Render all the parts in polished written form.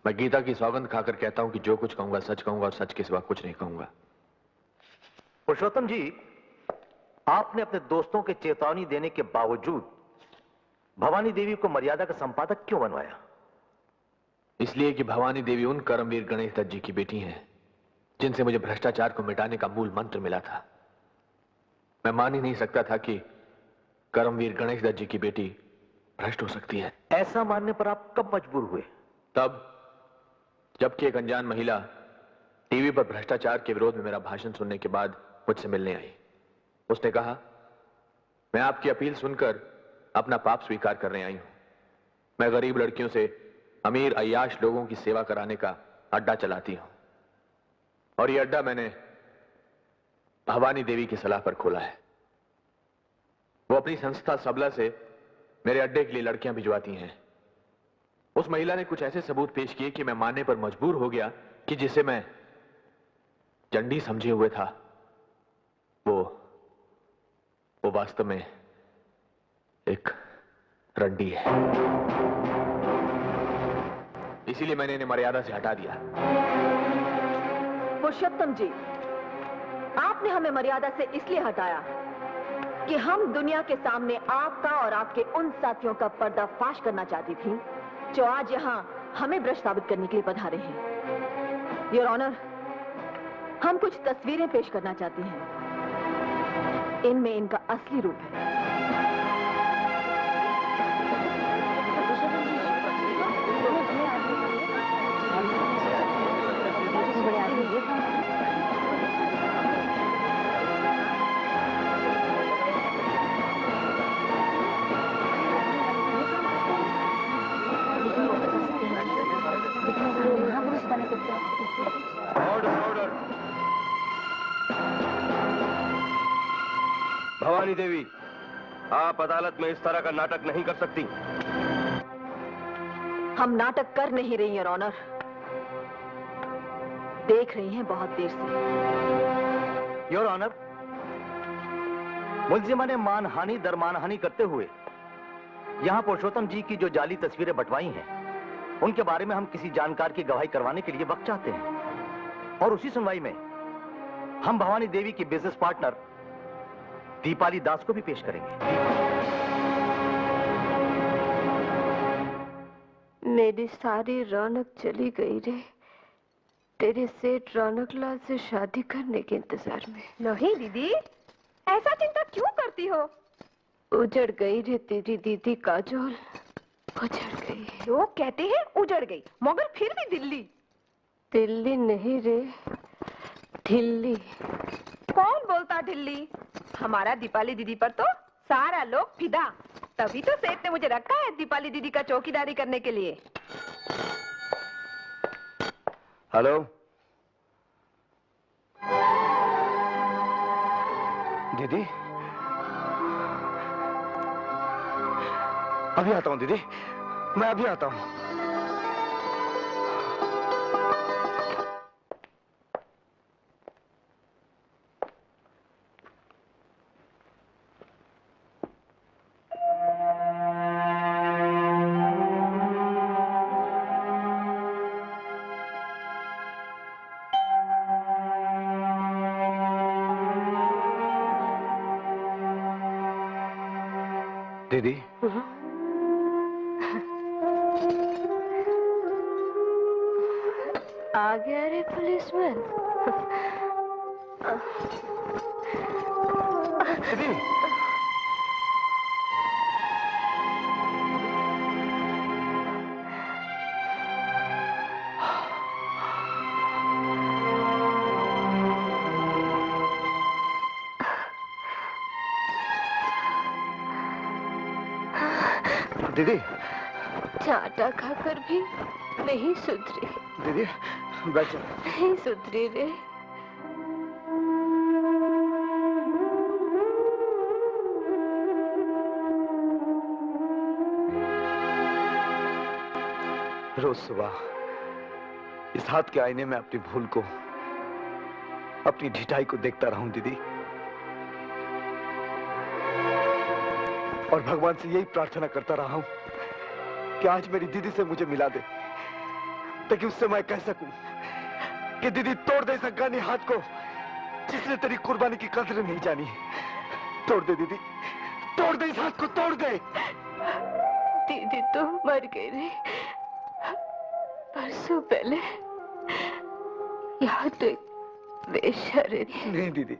मैं गीता की सौगंध खाकर कहता हूं कि जो कुछ कहूंगा सच कहूंगा और सच के सिवा कुछ नहीं कहूंगा। पुरुषोत्तम जी, आपने अपने दोस्तों के चेतावनी देने के बावजूद भवानी देवी को मर्यादा का संपादक क्यों बनवाया? इसलिए कि भवानी देवी उन कर्मवीर गणेश दत्त जी की बेटी हैं जिनसे मुझे भ्रष्टाचार को मिटाने का मूल मंत्र मिला था। मैं मान ही नहीं सकता था कि कर्मवीर गणेश दत्त जी की बेटी भ्रष्ट हो सकती है। ऐसा मानने पर आप कब मजबूर हुए? तब जबकि एक अनजान महिला टीवी पर भ्रष्टाचार के विरोध में मेरा भाषण सुनने के बाद मुझसे मिलने आई। उसने कहा, मैं आपकी अपील सुनकर अपना पाप स्वीकार करने आई हूं। मैं गरीब लड़कियों से अमीर अय्याश लोगों की सेवा कराने का अड्डा चलाती हूं और यह अड्डा मैंने भवानी देवी की सलाह पर खोला है। वो अपनी संस्था सबला से मेरे अड्डे के लिए लड़कियां भिजवाती हैं। उस महिला ने कुछ ऐसे सबूत पेश किए कि मैं मानने पर मजबूर हो गया कि जिसे मैं चंडी समझे हुए था वो वास्तव में एक रंडी है। इसीलिए मैंने इन्हें मर्यादा से हटा दिया। पुरुषोत्तम जी, आपने हमें मर्यादा से इसलिए हटाया कि हम दुनिया के सामने आपका और आपके उन साथियों का पर्दाफाश करना चाहती थी जो आज यहाँ हमें भ्रष्ट साबित करने के लिए पधारे हैं। योर ऑनर, हम कुछ तस्वीरें पेश करना चाहती हैं। इनमें इनका असली रूप है। ऑर्डर। भवानी देवी, आप अदालत में इस तरह का नाटक नहीं कर सकती। हम नाटक कर नहीं रही हैं, ऑनर। देख रही हैं बहुत देर से। योर ऑनर, मुलजिमा ने मानहानि दर मानहानि करते हुए यहां पुरुषोत्तम जी की जो जाली तस्वीरें बंटवाई हैं, उनके बारे में हम किसी जानकार की गवाही करवाने के लिए वक्त चाहते हैं और उसी सुनवाई में हम भवानी देवी की बिजनेस पार्टनर दीपाली दास को भी पेश करेंगे। मेरी सारी रौनक चली गई रे, तेरे सेठ रौनक लाल से शादी करने के इंतजार में। नहीं दीदी, ऐसा चिंता क्यों करती हो? उजड़ गई रे तेरी दीदी काजोल, उजड़ गई। लोग कहते हैं उजड़ गई, मगर फिर भी दिल्ली नहीं रे, ढिल्ली। कौन बोलता ढिल्ली? हमारा दीपाली दीदी पर तो सारा लोग फिदा। तभी तो सेठ ने मुझे रखा है दीपाली दीदी का चौकीदारी करने के लिए। हेलो, दीदी, अभी आता हूं दीदी, मैं अभी आता हूं। दीदी, आ गया रे पुलिसमैन। दीदी, दीदी, चाटा खाकर भी नहीं सुधरी। दीदी बैठो। नहीं सुधरी रे। रोज सुबह इस हाथ के आईने में अपनी भूल को, अपनी ढिठाई को देखता रहूं दीदी, और भगवान से यही प्रार्थना करता रहा हूं कि आज मेरी दीदी से मुझे मिला दे ताकि उससे मैं कह सकूं कि दीदी तोड़ दे इस अफगानी हाथ को जिसने तेरी कुर्बानी की कदर नहीं जानी। तोड़ दे दीदी, तोड़ दे इस हाथ को, तोड़ दे। दीदी तो मर गई रे, परसों पहले। यहाँ तो एक वेश्या रहती। नहीं दीदी,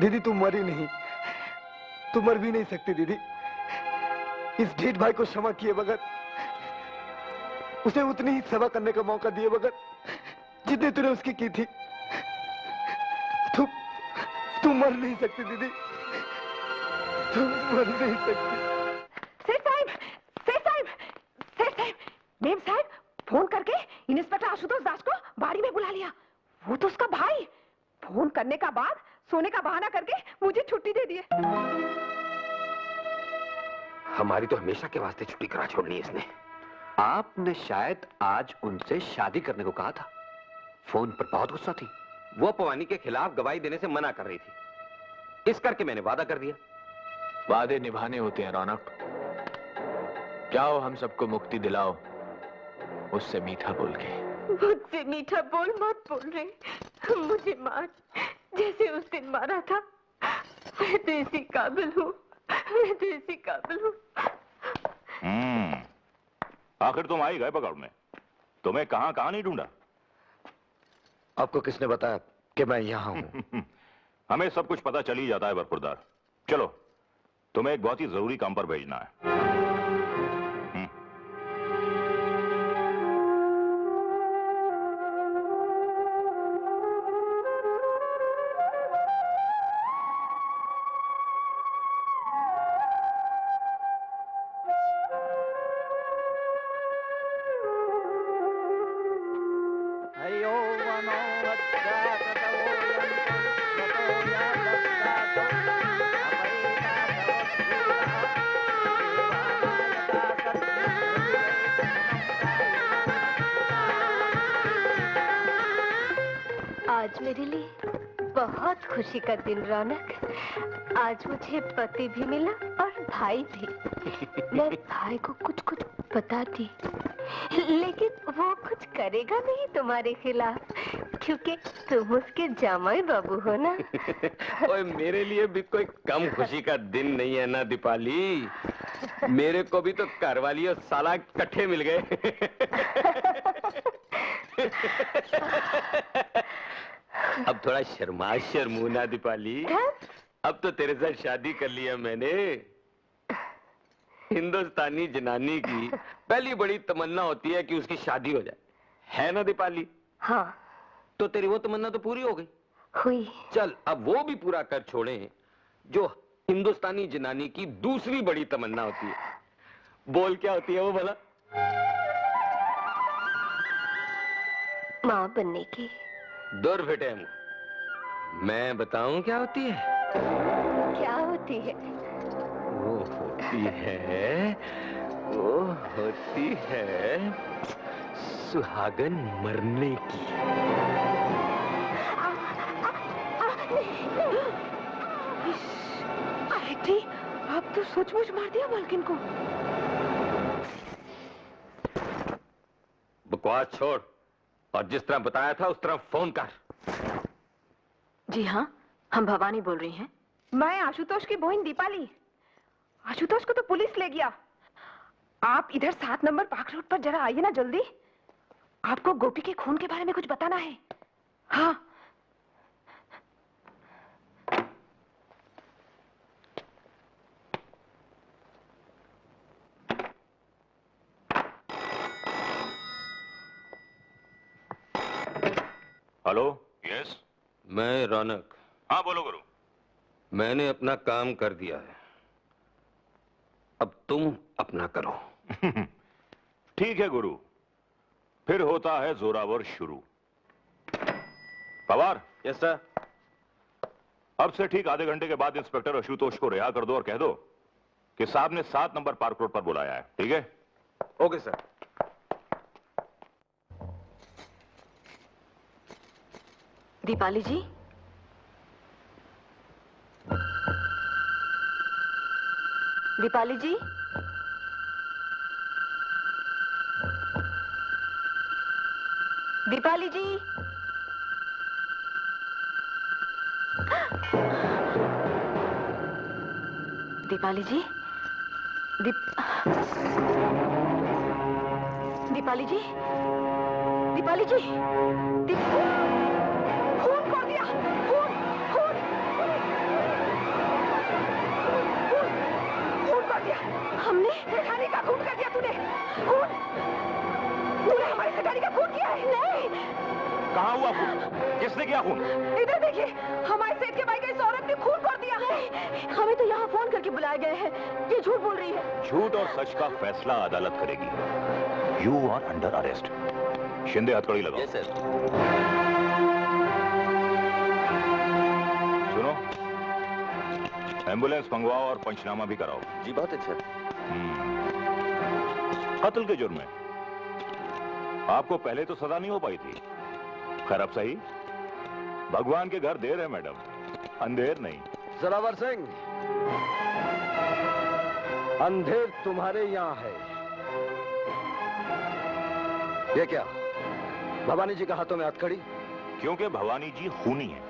दीदी तुम मरी नहीं, तुम मर भी नहीं सकती दीदी। इस ढीठ भाई को क्षमा किए बगैर, उसे उतनी ही सेवा करने का मौका दिए बगैर जितनी तूने उसकी की थी, तुम मर नहीं सकती दीदी, तुम मर नहीं सकती। सेठ साहब, सेठ साहब, सेठ साहब, मेम साहब फोन करके इंस्पेक्टर आशुतोष दास को बाड़ी में बुला लिया। वो तो उसका भाई। फोन करने का बाद सोने का बहाना करके मुझे छुट्टी दे दिए। हमारी तो हमेशा के वास्ते छुट्टी करा छोड़नी है इसने। आपने शायद आज उनसे शादी करने को कहा था। फोन पर बहुत गुस्सा थी। वो पवानी के खिलाफ गवाही देने से मना कर रही थी, इस करके मैंने वादा कर दिया। वादे निभाने होते हैं रौनक। जाओ हम सबको मुक्ति दिलाओ उससे मीठा बोल के। मुझसे मीठा बोल मत बोल रहे, मुझे मार जैसे उस दिन मारा था। मैं तो इसी काबिल हूँ, मैं तो इसी काबिल हूँ। आखिर तुम आई गए पकड़ने, तुम्हें कहां कहां नहीं ढूंढा। आपको किसने बताया कि मैं यहाँ हूँ? हमें सब कुछ पता चल ही जाता है बरखुरदार। चलो तुम्हें एक बहुत ही जरूरी काम पर भेजना है। आज मेरे लिए बहुत खुशी का दिन रौनक। आज मुझे पति भी मिला और भाई भी। मैं भाई को कुछ कुछ बताती, लेकिन वो कुछ करेगा नहीं तुम्हारे खिलाफ, क्योंकि तुम उसके जामाई बाबू हो ना। ओए मेरे लिए भी कोई कम खुशी का दिन नहीं है ना दीपाली। मेरे को भी तो घरवाली और साला इकट्ठे मिल गए। अब थोड़ा शर्मू ना दीपाली। अब तो तेरे साथ शादी कर लिया मैंने। हिंदुस्तानी जनानी की पहली बड़ी तमन्ना होती है कि उसकी शादी हो जाए, है ना दीपाली? हाँ। तो तेरी वो तमन्ना तो पूरी हो गई। हुई। चल अब वो भी पूरा कर छोड़े जो हिंदुस्तानी जनानी की दूसरी बड़ी तमन्ना होती है। बोल क्या होती है वो भला? माँ बनने की। दूर बेटे, मैं बताऊं क्या होती है? क्या होती है? वो होती है सुहागन मरने की। अरे अब तो सचमुच मार दिया मालकिन को। बकवास छोड़ और जिस तरह बताया था उस तरह फोन कर। जी हाँ, हम भवानी बोल रही हैं। मैं आशुतोष की बहन दीपाली। आशुतोष को तो पुलिस ले गया। आप इधर 7 नंबर पार्क रोड पर जरा आइए ना जल्दी। आपको गोपी के खून के बारे में कुछ बताना है। हाँ। हेलो। यस। मैं रौनक। हाँ बोलो गुरु। मैंने अपना काम कर दिया है, अब तुम अपना करो। ठीक है गुरु, फिर होता है जोरावर शुरू। पवार। Yes sir. अब से ठीक आधे घंटे के बाद इंस्पेक्टर आशुतोष को रिहा कर दो और कह दो कि साहब ने 7 नंबर पार्क रोड पर बुलाया है। ठीक है? Okay sir. दीपाली जी, दीपाली जी, दीपाली जी। दीपाली जी। दीपाली जी। दीपाली जी। खून कर दिया। खून खून खून कर दिया हमने। सेठानी का खून कर दिया तूने। खून तूने हमारे सेठानी का खून किया है। नहीं। कहाँ हुआ खून? किसने किया खून? इधर देखिए, हमारे सेठ के भाई का इस औरत ने खून कर दिया है। हमें तो यहाँ फोन करके बुलाए गए हैं। ये झूठ बोल रही है। झूठ और सच का फैसला अदालत करेगी। You are under arrest. Shinde हथकड़ी लगाओ। Yes sir. सुनो, एम्बुलेंस मंगवाओ और पंचनामा भी कराओ। जी बहुत अच्छा। कत्ल के जुर्म में आपको पहले तो सजा नहीं हो पाई थी। खैर अब सही। भगवान के घर देर है मैडम, अंधेर नहीं। जोरावर सिंह, अंधेर तुम्हारे यहाँ है। ये क्या, भवानी जी के हाथों में हथकड़ी? क्योंकि भवानी जी खूनी है।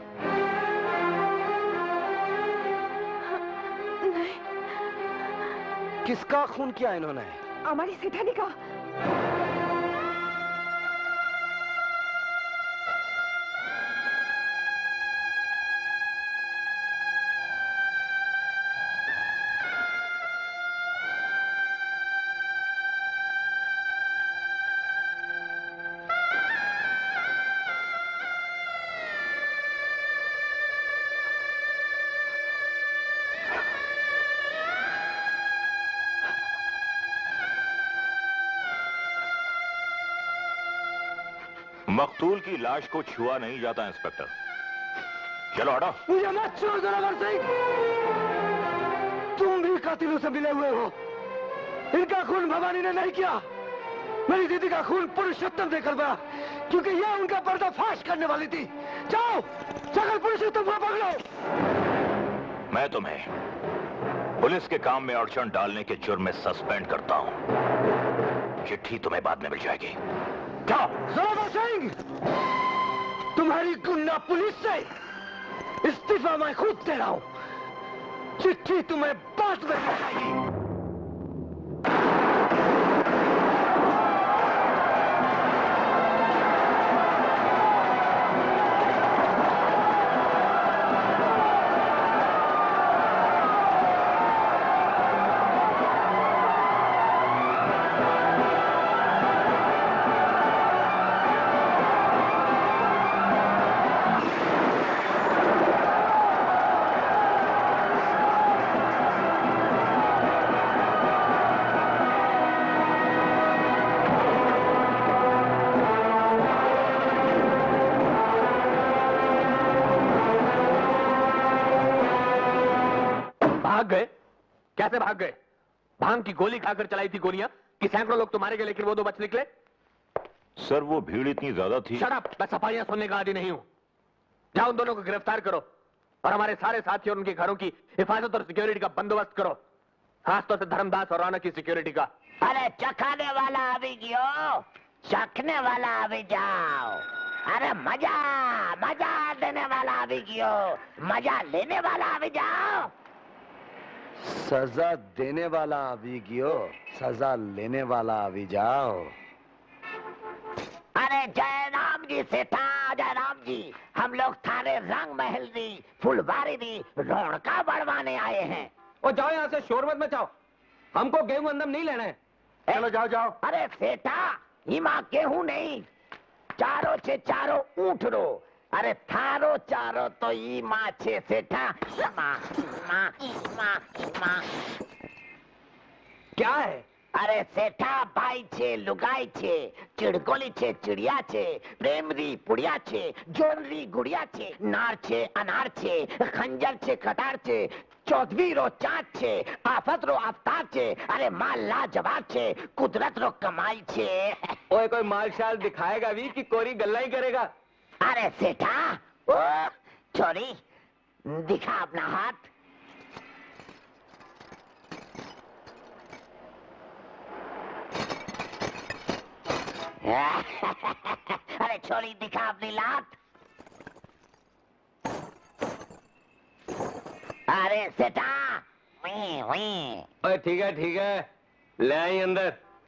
किसका खून किया इन्होंने? हमारी सेठानी का। मकतूल की लाश को छुआ नहीं जाता इंस्पेक्टर। चलो हटो। मुझे मत छोड़ जोरावर सिंह। तुम भी कातिलों से मिले हुए हो। इनका खून भवानी ने नहीं किया। मेरी दीदी का खून पुरुषोत्तम ने करवाया, क्योंकि यह उनका पर्दाफाश करने वाली थी। जाओ, सकल पुरुषोत्तम को पकड़ो। मैं तुम्हें पुलिस के काम में अड़चन डालने के जुर्म में सस्पेंड करता हूं। चिट्ठी तुम्हें बाद में मिल जाएगी। जाओ। जोरावर सिंह, तुम्हारी गुंडा पुलिस से इस्तीफा मैं खुद दे रहा हूं। चिट्ठी तुम्हें बाद में मिल जाएगी। भाग गए? कैसे भाग गए? भांग की गोली खाकर चलाई थी गोलियां कि सैकड़ों लोग तो मारे गए लेकिन वो 2 बच निकले? सर वो भीड़ इतनी ज्यादा थी। शट अप, मैं सफाइयां सुनने का आदी नहीं हूं। जाओ उन दोनों को गिरफ्तार करो और हमारे सारे साथी और उनके घरों की हिफाजत और सिक्योरिटी का बंदोबस्त करो, खासतौर से धर्मदास और रौनक की सिक्योरिटी का। अरे चखाने वाला अभी गयो, चखने वाला अभी जाओ। अरे मजा मजा देने वाला अभी गयो, मजा लेने वाला अभी जाओ। सजा देने वाला अभी गियो, सजा लेने वाला अभी जाओ। अरे जय राम जी सेठा, जय राम जी। हम लोग थारे रंग महल दी, फुलवारी दी, रौनका बढ़वाने आए हैं। ओ जाओ यहाँ से, शोर मत मचाओ। हमको गेहूं अंदम नहीं लेना है। चलो जाओ जाओ। अरे सेठा, हिमा गेहूं नहीं, चारों छे चारों ऊँट रो। अरे थारो चारो तो ई माँ छे सेठा। माँ माँ माँ माँ क्या है? अरे सेठा भाई छे, लुगाई छे, चिड़गोली छे, चिड़िया छे, प्रेमरी पुड़िया छे, जोनरी गुड़िया छे, नार छे, अनार छे, खंजर छे, कटार छे, चौधरी रो चाँद छे, आफत रो अवतार छे। अरे माल लाजवाब छे, कुदरत रो कमाई छे। ओए कोई माल शाल दिखाएगा भी कि कोरी गल्ला ही करेगा? अरे सेठा, ओ छोरी दिखा अपना हाथ। अरे है छोरी दिखा अपनी लात। अरे सेठा, ओए ठीक है ले आई अंदर।